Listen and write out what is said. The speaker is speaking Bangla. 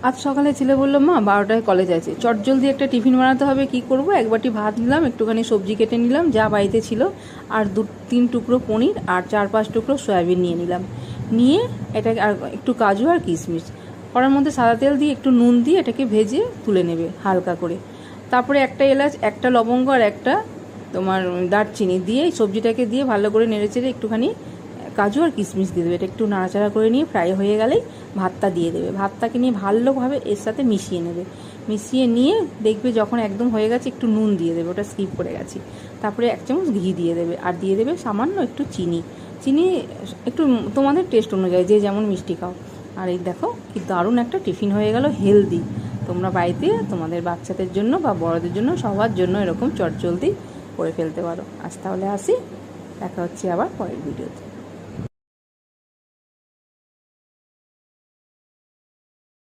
আজ সকালে ছেলে বললো, মা 12টায় কলেজ আছে, চটজলদি একটা টিফিন বানাতে হবে, কি করব। এক বাটি ভাত নিলাম, একটুখানি সবজি কেটে নিলাম যা বাড়িতে ছিল, আর 2-3 টুকরো পনির আর 4-5 টুকরো সয়াবিন নিয়ে নিলাম। নিয়ে এটাকে আর একটু কাজু আর কিশমিশ কড়ার মধ্যে সাদা তেল দিয়ে একটু নুন দিয়ে এটাকে ভেজে তুলে নেবে হালকা করে। তারপরে একটা এলাচ, একটা লবঙ্গ আর একটা তোমার দারচিনি দিয়ে সবজিটাকে দিয়ে ভালো করে নেড়েচেড়ে একটুখানি কাজু আর কিশমিশ দিয়ে দেবে। এটা একটু নাড়াচাড়া করে নিয়ে ফ্রাই হয়ে গেলেই ভাতটা দিয়ে দেবে। ভাতটাকে নিয়ে ভালোভাবে এর সাথে মিশিয়ে নেবে। মিশিয়ে নিয়ে দেখবে যখন একদম হয়ে গেছে একটু নুন দিয়ে দেবে, ওটা স্কিপ করে গেছি। তারপরে 1 চামচ ঘি দিয়ে দেবে আর দিয়ে দেবে সামান্য একটু চিনি। চিনি একটু তোমাদের টেস্ট অনুযায়ী, যে যেমন মিষ্টি খাও। আর এই দেখো কি দারুণ একটা টিফিন হয়ে গেল, হেলদি। তোমরা বাড়িতে তোমাদের বাচ্চাদের জন্য বা বড়দের জন্য সবার জন্য এরকম চটজলদি করে ফেলতে পারো। আজ তাহলে আসি, দেখা হচ্ছে আবার পরের ভিডিওতে।